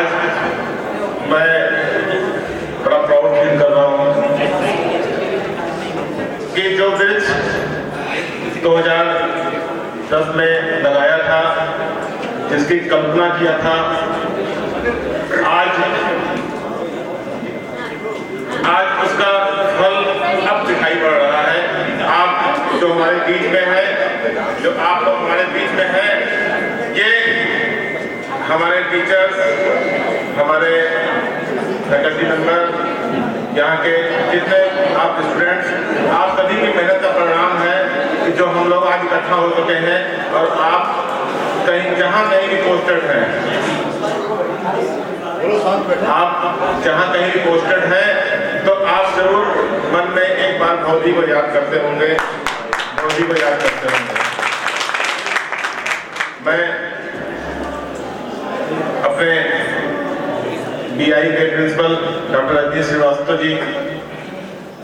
आज मैं बड़ा प्राउड फील कर रहा हूँ कि जो ब्रिज 2010 में लगाया था, जिसकी कल्पना किया था, आज उसका फल अब दिखाई पड़ रहा है। आप जो हमारे बीच में है, जो आप लोग हमारे बीच में है, ये हमारे टीचर्स, हमारे फैकल्टी मेंबर, यहाँ के जितने आप स्टूडेंट्स, आप सभी की मेहनत का परिणाम है कि जो हम लोग आज इकट्ठा हो चुके हैं और आप कहीं जहाँ कहीं भी पोस्टेड हैं, आप जहाँ कहीं भी पोस्टेड हैं, तो आप जरूर मन में एक बार मोदी को याद करते होंगे, मोदी को याद करते होंगे। मैं अपने BI के principal doctor Rajneesh Srivastava ji,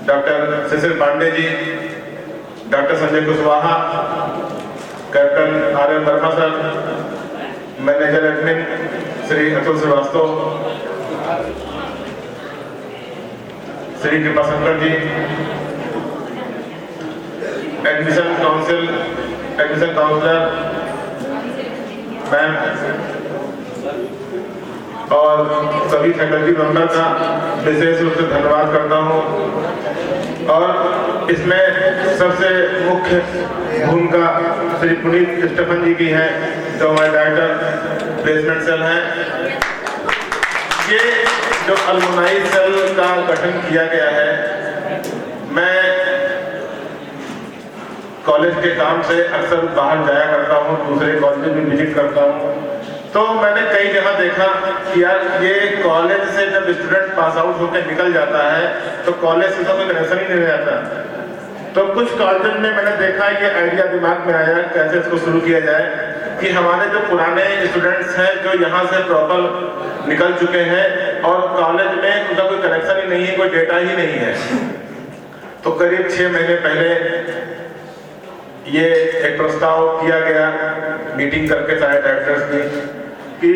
doctor Shishir Pandey ji, doctor Sanjay Kushwaha, captain RM Verma sir, manager admin Shri Atul Srivastava, Shri Kripa Shankar ji, admission counsellor ma'am और सभी फैकल्टी मेंबर का विशेष रूप से धन्यवाद करता हूँ। और इसमें सबसे मुख्य भूमिका श्री पुनीत स्टेफन जी की है, जो हमारे डायरेक्टर प्लेसमेंट सेल हैं। ये जो अलुमनाई सेल का गठन किया गया है, मैं कॉलेज के काम से अक्सर बाहर जाया करता हूँ, दूसरे कॉलेज में विजिट करता हूँ, तो मैंने कई जगह देखा कि यार ये कॉलेज से जब स्टूडेंट पास आउट होकर निकल जाता है तो कॉलेज से कोई कनेक्शन ही नहीं रहता। तो कुछ कॉलेज में मैंने देखा ये आइडिया दिमाग में आया कैसे इसको शुरू किया जाए कि हमारे जो पुराने स्टूडेंट्स हैं जो यहाँ से प्रॉपर निकल चुके हैं और कॉलेज में उनका कोई कनेक्शन ही नहीं है, कोई डेटा ही नहीं है। तो करीब 6 महीने पहले ये एक प्रस्ताव किया गया मीटिंग करके सारे डायरेक्टर्स की कि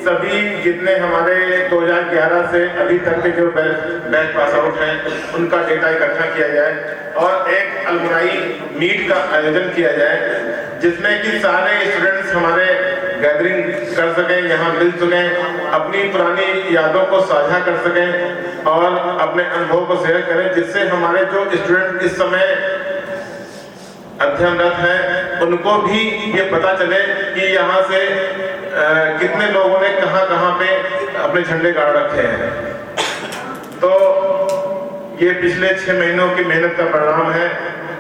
सभी जितने हमारे 2011 से अभी तक के जो बैच पास आउट हैं उनका डेटा इकट्ठा किया जाए और एक अलुमनाई मीट का आयोजन किया जाए, जिसमें कि सारे स्टूडेंट्स हमारे गैदरिंग कर सकें, यहाँ मिल सकें, अपनी पुरानी यादों को साझा कर सकें और अपने अनुभव को शेयर करें, जिससे हमारे जो स्टूडेंट इस समय अध्ययनरत हैं उनको भी ये पता चले कि यहाँ से कितने लोगों ने कहाँ पे अपने झंडे गाड़ रखे हैं। तो ये पिछले 6 महीनों की मेहनत का परिणाम है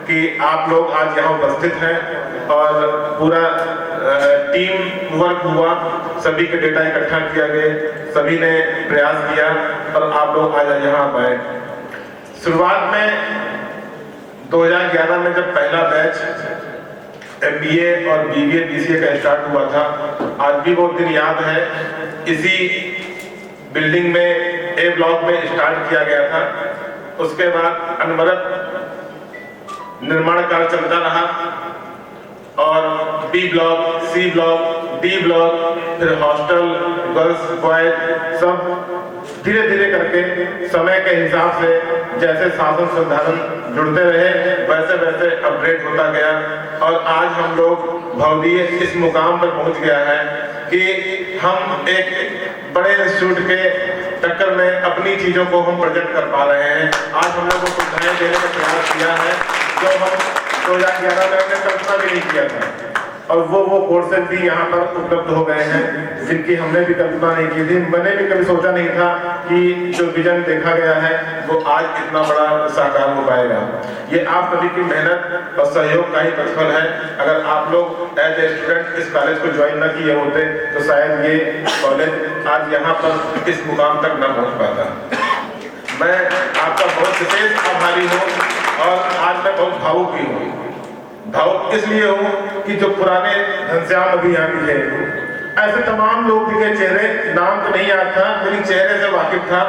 कि आप लोग आज यहाँ उपस्थित हैं और पूरा टीम वर्क हुआ, सभी के डेटा इकट्ठा किया गया, सभी ने प्रयास किया और आप लोग आज यहाँ पाए। शुरुआत में 2011 में जब पहला बैच MBA और BBA BCA का स्टार्ट हुआ था, आज भी वो दिन याद है। इसी बिल्डिंग में A ब्लॉक में स्टार्ट किया गया था। उसके बाद अनवरत निर्माण कार्य चलता रहा और B block, C block, D block, फिर हॉस्टल, गर्ल्स बॉयज, सब धीरे धीरे करके समय के हिसाब से जैसे साधन संसाधन जुड़ते रहे वैसे वैसे अपग्रेड होता गया और आज हम लोग भवदीय इस मुकाम पर पहुंच गया है कि हम एक बड़े इंस्टीट्यूट के टक्कर में अपनी चीजों को हम प्रेजेंट कर पा रहे हैं। आज हम लोग को सुविधाएं देने का प्रयास किया है जो हम 2011 में हमने कल्पना भी नहीं किया था और वो कोर्सेज भी यहाँ पर उपलब्ध हो गए हैं जिनकी हमने भी कल्पना नहीं की थी। मैंने भी कभी सोचा नहीं था कि जो विजन देखा गया है वो आज इतना बड़ा साकार हो पाएगा। ये आप सभी की मेहनत और सहयोग का ही प्रतिफल है। अगर आप लोग एज ए स्टूडेंट इस कॉलेज को ज्वाइन न किए होते तो शायद ये कॉलेज आज यहाँ पर इस मुकाम तक न पहुँच पाता। मैं आपका बहुत विशेष आभारी हूँ और आज मैं बहुत भावुक भी हूँ। भावुक इसलिए हूँ कि जो पुराने घनश्याम अभी यहाँ भी थे, ऐसे तमाम लोग दिखे चेहरे, नाम तो नहीं याद था लेकिन चेहरे से वाकिफ था।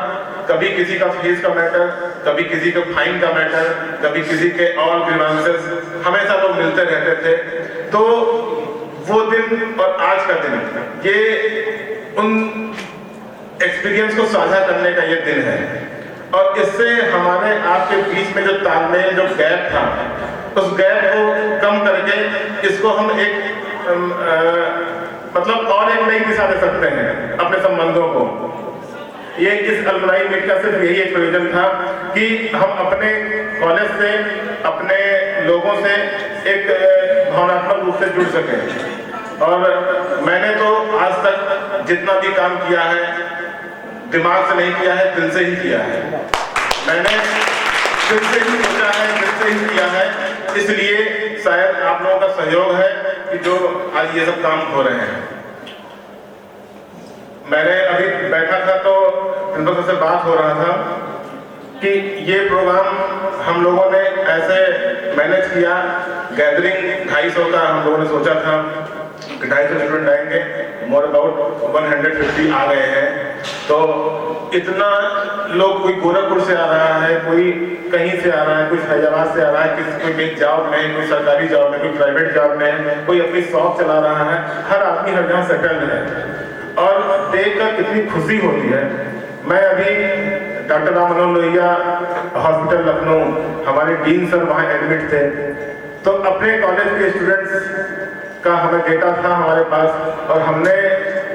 कभी किसी का फीस का मैटर, कभी किसी का फाइन का मैटर, कभी किसी के ऑल ग्रीवांसेस, हमेशा लोग मिलते रहते थे। तो वो दिन और आज का दिन ये उन एक्सपीरियंस को साझा करने का ये दिन है और इससे हमारे आपके बीच में जो तालमेल, जो गैप था, उस गैप को कम करके इसको हम मतलब और एक नई दिशा दे सकते हैं अपने संबंधों को। ये इस अलुमनाई मीट का सिर्फ यही एक प्रयोजन था कि हम अपने कॉलेज से, अपने लोगों से एक भावनात्मक रूप से जुड़ सकें। और मैंने तो आज तक जितना भी काम किया है दिमाग से नहीं किया है, दिल से ही किया है। मैंने दिल से ही सोचा है, दिल से ही किया है, इसलिए शायद आप लोगों का सहयोग है कि जो आज ये सब काम हो रहे हैं। मैंने अभी बैठा था तो प्रिंसिपल से बात हो रहा था कि ये प्रोग्राम हम लोगों ने ऐसे मैनेज किया, गैदरिंग 250 का हम लोगों ने सोचा था कि 250 स्टूडेंट आएंगे, मोर अबाउट 150 आ गए हैं। तो इतना लोग, कोई गोरखपुर से आ रहा है, कोई कहीं से आ रहा है, कोई फैजाबाद से आ रहा है, कोई कहीं जॉब में, कोई सरकारी जॉब में, कोई प्राइवेट जॉब में, कोई अपनी शॉप चला रहा है, हर आदमी हर जगह सेटल्ड है और देखकर कितनी खुशी होती है। मैं अभी डॉक्टर राम मनोहर लोहिया हॉस्पिटल लखनऊ, हमारे डीन सर वहाँ एडमिट थे, तो अपने कॉलेज के स्टूडेंट्स का हमें डेटा था हमारे पास और हमने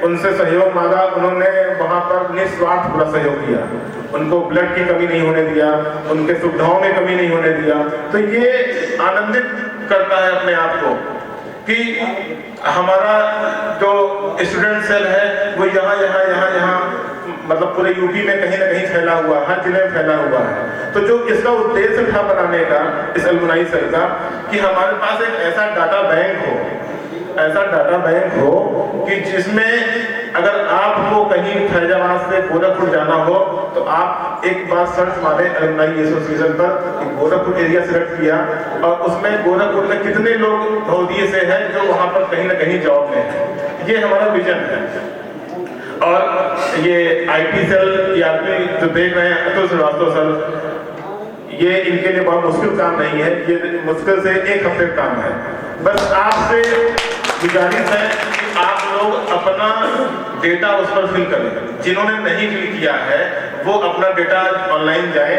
उनसे सहयोग मांगा। उन्होंने वहाँ पर निस्वार्थ पूरा सहयोग किया, उनको ब्लड की कमी नहीं होने दिया, उनके सुविधाओं में कमी नहीं होने दिया। तो ये आनंदित करता है अपने आप को कि हमारा जो स्टूडेंट सेल है वो यहाँ मतलब पूरे यूपी में कहीं ना कहीं फैला हुआ, हर जिले में फैला हुआ है। तो जो इसका उद्देश्य था बनाने का इस अलुमनाई सेल का, कि हमारे पास एक ऐसा डाटा बैंक हो कि जिसमें अगर आपको कहीं फैजाबाद से गोरखपुर जाना हो तो आप एक बार सर्च मारें अलुमनाई एसोसिएशन पर, गोरखपुर एरिया सिलेक्ट किया और उसमें गोरखपुर में कितने लोग हौदिये से हैं जो वहां पर कहीं ना कहीं जॉब में है। ये हमारा विजन है। और ये IT सेल ERP जो देख रहे हैं अतुल श्रीवास्तव सर, ये इनके लिए बहुत मुश्किल काम नहीं है, ये मुश्किल से 1 हफ्ते का काम है। बस आपसे गुजारिश है कि आप लोग अपना डेटा उस पर फिल करें। जिन्होंने नहीं फिल किया है वो अपना डेटा ऑनलाइन जाए,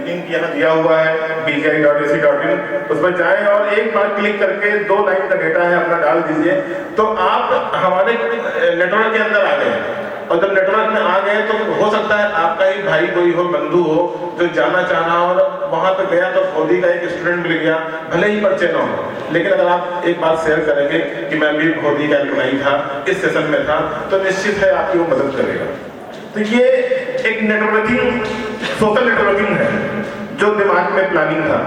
लिंक यहाँ दिया हुआ है bgi.ac.in, उस पर जाएं और एक बार क्लिक करके 2 लाइन का डेटा है अपना डाल दीजिए, तो आप हमारे नेटवर्क के अंदर आ गए। और जब नेटवर्क में आ गए तो हो सकता है आपका ही भाई कोई हो, बंधु हो जो जाना चाहना और वहां पर गया तो भौदी का एक स्टूडेंट मिल गया, भले ही परिचय न हो, लेकिन अगर आप एक बात शेयर करेंगे कि मैं भी भौदी का अलुमनाई था, इस सेशन में था, तो निश्चित है आपकी वो मदद करेगा। तो ये एक नेटवर्किंग, सोशल नेटवर्किंग है जो दिमाग में प्लानिंग था,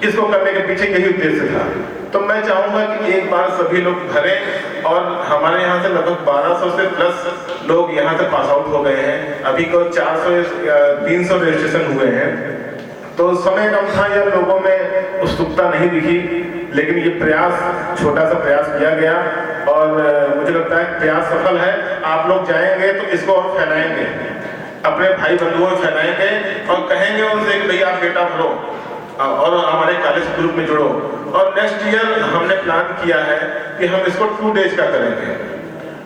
इसको करने के पीछे यही उद्देश्य था। तो मैं चाहूंगा कि एक बार सभी लोग भरें और हमारे यहाँ से लगभग 1200 से प्लस लोग यहाँ से पास आउट हो गए हैं। अभी को 300 रजिस्ट्रेशन हुए हैं। तो समय कम था या लोगों में उत्सुकता नहीं दिखी, लेकिन ये प्रयास, छोटा सा प्रयास किया गया और मुझे लगता है प्रयास सफल है। आप लोग जाएंगे तो इसको और फैलाएंगे, अपने भाई बंधुओं में फैलाएंगे और कहेंगे उनसे कि भैया आप डेटा भरो और हमारे कॉलेज ग्रुप में जुड़ो। और नेक्स्ट ईयर हमने प्लान किया है कि हम इसको 2 डेज का करेंगे,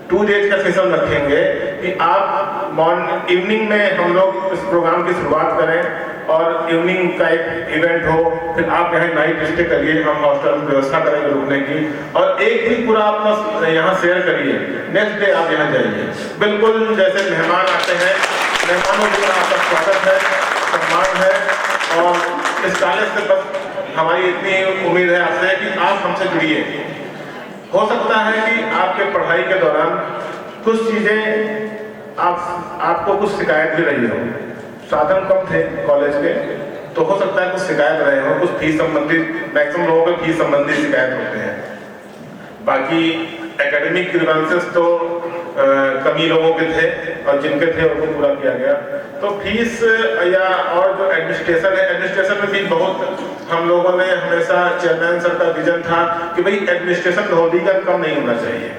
2 डेज का सेशन रखेंगे कि आप इवनिंग में हम लोग इस प्रोग्राम की शुरुआत करें और इवनिंग का एक इवेंट हो, फिर आप यहाँ नाइट स्टे करिए, हम हॉस्टल में व्यवस्था करेंगे रुकने की, और एक दिन पूरा अपना यहाँ शेयर करिए। नेक्स्ट डे आप यहाँ जाइए, बिल्कुल जैसे मेहमान आते हैं, मेहमानों की तरह आपका स्वागत है, सम्मान है। और इस कॉलेज से बस हमारी इतनी उम्मीद है आपसे कि आप हमसे जुड़िए। हो सकता है कि आपके पढ़ाई के दौरान कुछ चीजें आपको कुछ शिकायत भी रही हो, साधन कम थे कॉलेज के, तो हो सकता है कुछ शिकायत रहे हो, कुछ फीस संबंधित, मैक्सिमम लोगों के फीस संबंधित शिकायत होते हैं। बाकी एकेडमिक ग्रीवेंसेस तो कमी लोगों के थे और जिनके थे उनको पूरा किया गया। तो फीस या और जो एडमिनिस्ट्रेशन है, एडमिनिस्ट्रेशन में भी बहुत हम लोगों ने हमेशा, चेयरमैन सर का विजन था कि भाई एडमिनिस्ट्रेशन हौदी का कम नहीं होना चाहिए,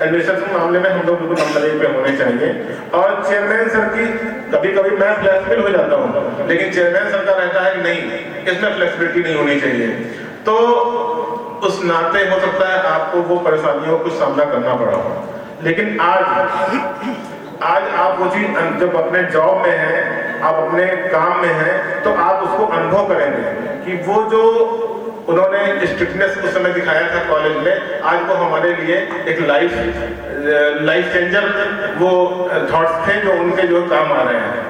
एडमिनिस्ट्रेशन मामले में हम लोग बिल्कुल नंबर 1 पे होने चाहिए। और चेयरमैन सर की कभी कभी मैं फ्लेक्सिबल हो जाता हूँ, लेकिन चेयरमैन सर का रहता है कि नहीं, इसमें फ्लेक्सिबिलिटी नहीं होनी चाहिए। तो उस नाते हो सकता है आपको वो परेशानियों को सामना करना पड़ा हो, लेकिन आज आज आप वो चीज जब अपने जॉब में हैं, आप अपने काम में हैं, तो आप उसको अनुभव करेंगे कि वो जो उन्होंने स्ट्रिक्टनेस उस समय दिखाया था कॉलेज में, आज वो हमारे लिए एक लाइफ चेंजर वो थॉट्स थे जो उनके जो काम आ रहे हैं।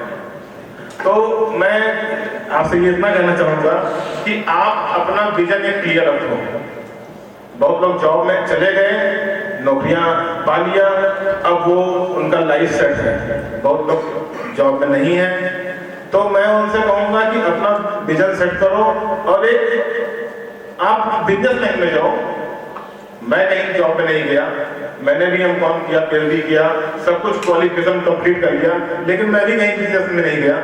तो मैं आपसे ये इतना कहना चाहूँगा कि आप अपना विजन एक क्लियर रखो। बहुत लोग जॉब में चले गए, नौकरियां पा लिया, अब वो उनका लाइफ सेट है, बहुत लोग जॉब में नहीं है। तो मैं उनसे कहूँगा कि अपना विजन सेट करो और एक आप बिजनेस लाइन में जाओ। मैं कहीं जॉब में नहीं गया, मैंने भी एमकॉम किया, पीएचडी किया, सब कुछ क्वालिफिकेशन कंप्लीट कर लिया, लेकिन मैं भी कहीं बिजनेस में नहीं गया,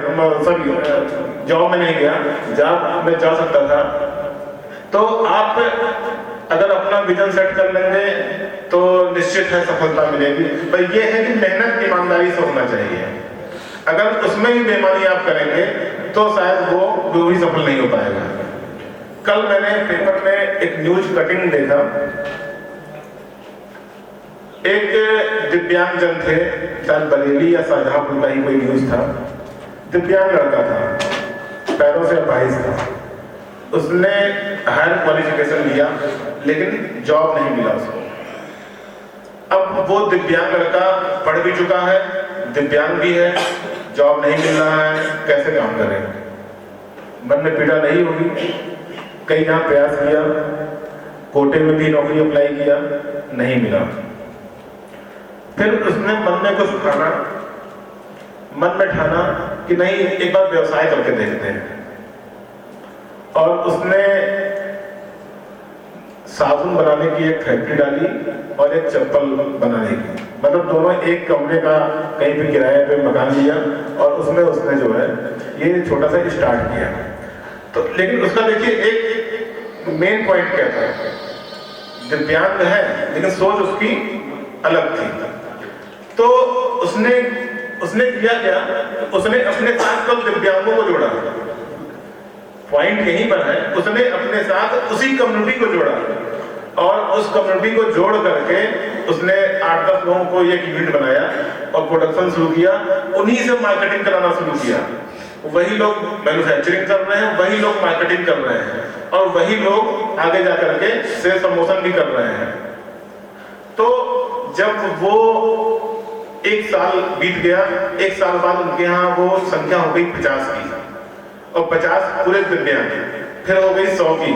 सॉरी जॉब में नहीं गया, जॉब में जा सकता था। तो आप अगर अपना विजन सेट कर लेंगे तो निश्चित है सफलता मिलेगी। पर यह है कि मेहनत ईमानदारी से होना चाहिए। अगर उसमें भी बेईमानी आप करेंगे तो शायद वो भी सफल नहीं हो पाएगा। कल मैंने पेपर में एक न्यूज कटिंग देखा, एक दिव्यांग जन थे, शायद बरेली या शाहजहांपुर का ही कोई न्यूज था। दिव्यांग लड़का था, पैरों से अपाहिज था, उसने हायर क्वालिफिकेशन लिया लेकिन जॉब नहीं मिला उसको। अब वो दिव्यांग लड़का पढ़ भी चुका है, दिव्यांग भी है, जॉब नहीं मिल रहा है, कैसे काम करें? मन में पीड़ा नहीं होगी? कई यहाँ प्रयास किया, कोटे में भी नौकरी अप्लाई किया, नहीं मिला। फिर उसने मन में कुछ ठाना, मन में ठाना कि नहीं, एक बार व्यवसाय करके देखते हैं। और उसने साबुन बनाने की एक फैक्ट्री डाली और एक चप्पल बनाने की, मतलब दोनों एक कमरे का कहीं भी किराए पे मकान लिया और उसमें उसने जो है ये छोटा सा स्टार्ट किया। तो लेकिन उसका देखिए एक मेन पॉइंट क्या था, दिव्यांग है लेकिन सोच उसकी अलग थी। तो उसने किया क्या, उसने अपने साथ कल दिव्यांगों को जोड़ा। पॉइंट यहीं पर है, उसने अपने साथ उसी कम्युनिटी को जोड़ा और उस कम्युनिटी को जोड़ करके उसने 8-10 लोगों को एक यूनिट बनाया और प्रोडक्शन शुरू किया। उन्हीं से मार्केटिंग कराना शुरू किया। वही लोग मैन्युफैक्चरिंग कर रहे हैं, वही लोग मार्केटिंग कर रहे हैं और वही लोग आगे जाकर के सेल्स प्रमोशन भी कर रहे हैं। तो जब वो 1 साल बीत गया, 1 साल बाद उनके यहाँ वो संख्या हो गई 50 की और 50 पूरे दिव्यांग, फिर हो गई 100 की,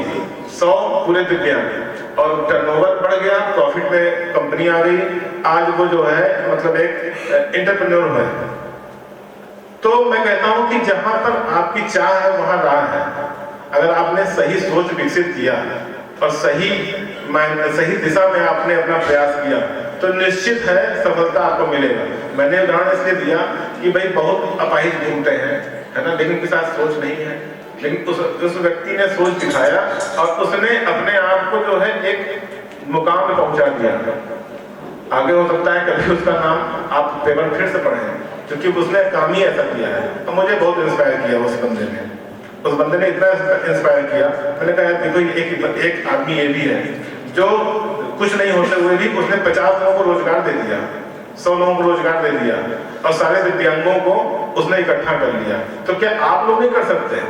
100 पूरे दिव्यांग और टर्नओवर बढ़ गया, प्रॉफिट में कंपनी आ गई। आज वो जो है मतलब एक एंटरप्रेन्योर है। तो मैं कहता हूं कि जहां पर आपकी चाह है वहां राह है। अगर आपने सही सोच विकसित किया और सही दिशा में आपने अपना प्रयास किया तो निश्चित है सफलता आपको मिलेगा। मैंने उदाहरण इसलिए दिया कि भाई बहुत अपाहिज घूमते हैं, है ना, लेकिन उनके साथ सोच नहीं है। लेकिन उस व्यक्ति ने सोच दिखाया और उसने अपने आप को जो है एक मुकाम में पहुंचा दिया। आगे हो सकता है कभी उसका नाम आप पेपर फिर से पढ़ें, क्योंकि उसने काम ही ऐसा किया है। तो मुझे बहुत इंस्पायर किया उस बंदे ने, उस बंदे ने इतना इंस्पायर किया। मैंने कहा देखो एक आदमी ये भी है जो कुछ नहीं होते हुए भी उसने 50 लोगों को रोजगार दे दिया, 100 लोगों को रोजगार दे दिया और सारे दिव्यांगों को उसने इकट्ठा कर लिया। तो क्या आप लोग नहीं कर सकते?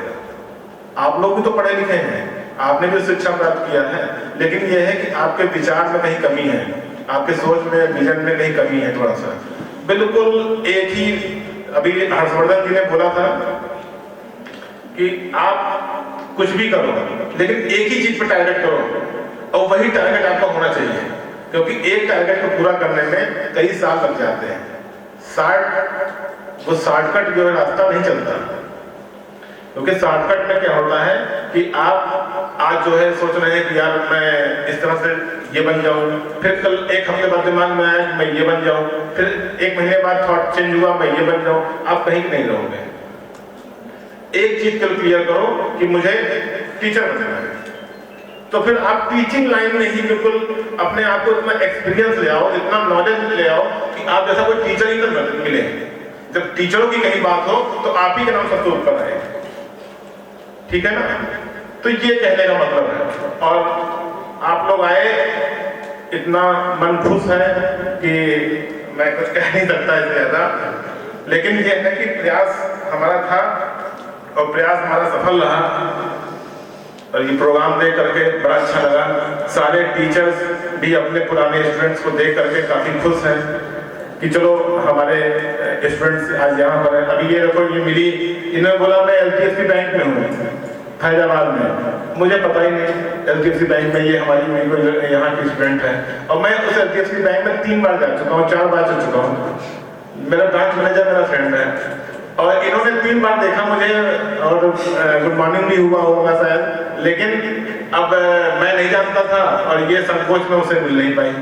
आप लोग भी तो पढ़े लिखे हैं, आपने भी शिक्षा प्राप्त किया है, लेकिन यह है कि आपके विचार में कहीं कमी है, आपके सोच में, विजन में कहीं कमी है थोड़ा सा। बिल्कुल एक ही अभी हर्षवर्धन जी ने बोला था कि आप कुछ भी करो लेकिन एक ही चीज पर टारगेट करो और वही टारगेट आपका होना चाहिए, क्योंकि एक टारगेट को पूरा करने में कई साल लग जाते हैं। वो शॉर्टकट जो है रास्ता नहीं चलता, क्योंकि शॉर्टकट में क्या होता है कि आप आज जो है सोच रहे हैं कि यार मैं इस तरह से ये बन जाऊं, फिर कल 1 हफ्ते बाद दिमाग में आया कि मैं ये बन जाऊं, फिर 1 महीने बाद थॉट चेंज हुआ मैं ये बन जाऊं। आप कहीं नहीं रहोगे। एक चीज कल क्लियर करो कि मुझे टीचर बनना है, तो फिर आप टीचिंग लाइन में ही बिल्कुल अपने आप को इतना एक्सपीरियंस ले आओ, इतना नॉलेज ले आओ कि आप जैसा कोई टीचर ही ना मिले। जब टीचरों की कहीं बात हो तो आप ही का नाम सबसे ऊपर आए, ठीक है ना? तो ये कहने का मतलब है। और आप लोग आए, इतना मन खुश है कि मैं कुछ कह नहीं सकता इससे ज़्यादा, लेकिन ये है कि प्रयास हमारा था और प्रयास हमारा सफल रहा और ये प्रोग्राम देख करके बड़ा अच्छा लगा। सारे टीचर्स भी अपने पुराने स्टूडेंट्स को देख करके काफ़ी खुश हैं कि चलो हमारे स्टूडेंट्स आज यहाँ पर हैं। अभी ये देखो ये मिली, इन्होंने बोला मैं LTFC बैंक में हूँ हैदराबाद में, मुझे पता ही नहीं LTFC बैंक में ये हमारी यहाँ की स्टूडेंट है और मैं उस LTFC बैंक में 3 बार जा चुका हूँ, 4 बार जा चुका हूँ। मेरा ब्रांच मैनेजर मेरा फ्रेंड है और इन्होंने 3 बार देखा मुझे और गुड मॉर्निंग भी हुआ होगा शायद, लेकिन अब मैं नहीं जानता था और ये संकोच में उसे मिल नहीं पाई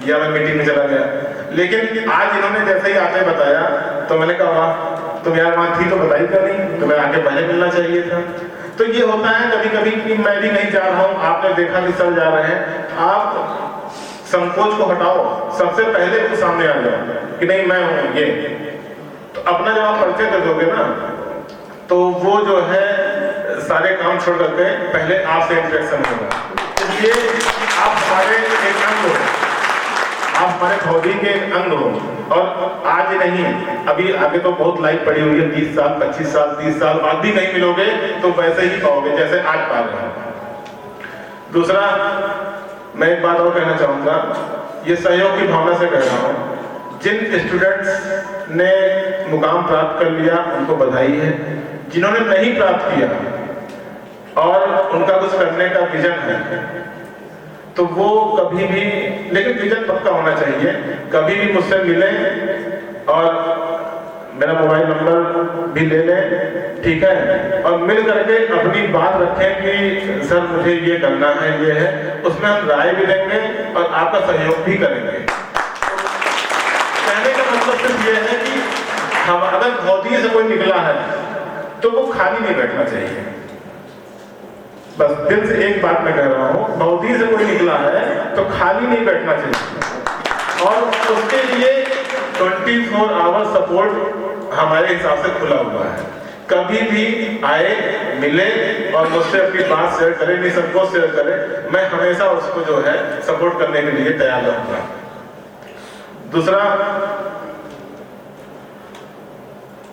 या मैं मीटिंग में चला गया। लेकिन आज इन्होंने जैसे ही आके बताया तो मैंने कहा वाह तुम यार वहाँ थी तो बताई क्यों नहीं, तुम्हें आके पहले मिलना चाहिए था। तो ये होता है कभी कभी कि मैं भी कहीं जा रहा हूँ, आपने देखा कि सर जा रहे हैं, आप संकोच को हटाओ, सबसे पहले तो सामने आ जाओ कि नहीं मैं हूँ ये। तो अपना जब आप परिचय दे दोगे ना तो वो जो है सारे काम छोड़ करके पहले आपसे इंटरेक्शन होगा। इसलिए आप हमारे एक अंग हो, आप हमारे फौजी के अंग हो और आज नहीं अभी आगे तो बहुत लाइफ पड़ी हुई है, 20 साल 25 साल 30 साल बाद भी कहीं मिलोगे तो वैसे ही पाओगे जैसे आज पा रहे हैं। दूसरा मैं एक बात और कहना चाहूँगा, ये सहयोग की भावना से कह रहा हूँ, जिन स्टूडेंट्स ने मुकाम प्राप्त कर लिया उनको बधाई है, जिन्होंने नहीं प्राप्त किया और उनका कुछ करने का विजन है तो वो कभी भी, लेकिन विजन पक्का होना चाहिए, कभी भी मुझसे मिलें और मेरा मोबाइल नंबर भी ले लें, ठीक है, और मिल करके अपनी बात रखें कि सर मुझे ये करना है, ये है, उसमें हम राय भी देंगे और आपका सहयोग भी करेंगे। कहने का मतलब सिर्फ ये है कि हम अगर भौतिक से कोई निकला है तो वो खाली नहीं बैठना चाहिए। बस दिल से एक बात मैं कह रहा हूँ, भौतिक से कोई निकला है तो खाली नहीं बैठना चाहिए और उसके लिए 24 आवर सपोर्ट हमारे हिसाब से खुला हुआ है। कभी भी आए, मिले और मुझसे अपनी बात शेयर करें, नहीं संकोच शेयर करें, मैं हमेशा उसको जो है सपोर्ट करने के लिए तैयार रहूंगा। दूसरा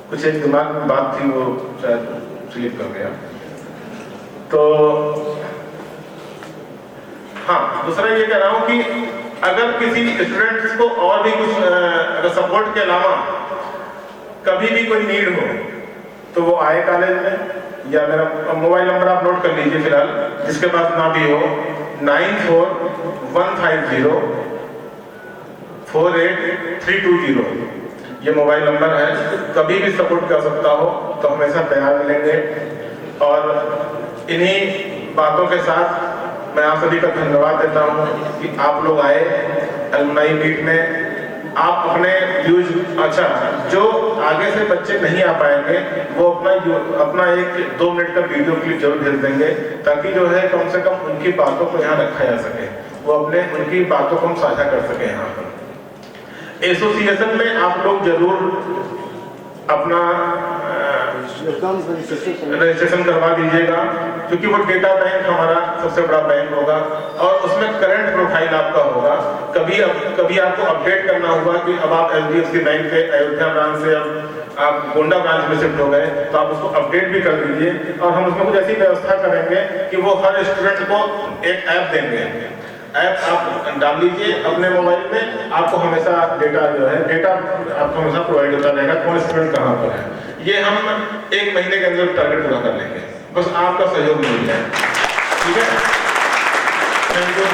कुछ एक दिमाग में बात थी वो शायद स्लिप कर गया, तो हाँ दूसरा ये कह रहा हूँ कि अगर किसी स्टूडेंट्स को और भी कुछ अगर सपोर्ट के अलावा कभी भी कोई नीड हो तो वो आए कॉलेज में, या मेरा मोबाइल नंबर आप नोट कर लीजिए फिलहाल, जिसके पास ना भी हो 9415048320 ये मोबाइल नंबर है। कभी भी सपोर्ट कर सकता हो तो हमेशा तैयार मिलेंगे। और इन्हीं बातों के साथ मैं आप सभी का धन्यवाद देता हूँ कि आप लोग आए एलुमनाई मीट में। आप अपने व्यूज, अच्छा जो आगे से बच्चे नहीं आ पाएंगे वो अपना 1-2 मिनट का वीडियो क्लिप जरूर भेज देंगे ताकि जो है कम से कम उनकी बातों को यहाँ रखा जा सके, वो अपने उनकी बातों को हम साझा कर सके। यहाँ पर एसोसिएशन में आप लोग जरूर अपना रजिस्ट्रेशन करवा दीजिएगा, क्योंकि वो डेटा बैंक हमारा सबसे बड़ा बैंक होगा और उसमें करंट प्रोफाइल आपका होगा। कभी आपको अपडेट करना होगा कि अब आप LTFC बैंक के अयोध्या ब्रांच से अब आप गोंडा ब्रांच में शिफ्ट हो गए, तो आप उसको अपडेट भी कर दीजिए। और हम उसमें कुछ ऐसी व्यवस्था करेंगे कि वो हर स्टूडेंट को एक ऐप देंगे, ऐप आप डाल लीजिए अपने मोबाइल में, आपको हमेशा डेटा जो है आपको हमेशा प्रोवाइड होता रहेगा कौन स्टूडेंट कहाँ पर है। ये हम 1 महीने के अंदर टारगेट पूरा कर लेंगे, बस आपका सहयोग मिल जाए। ठीक है, थैंक यू।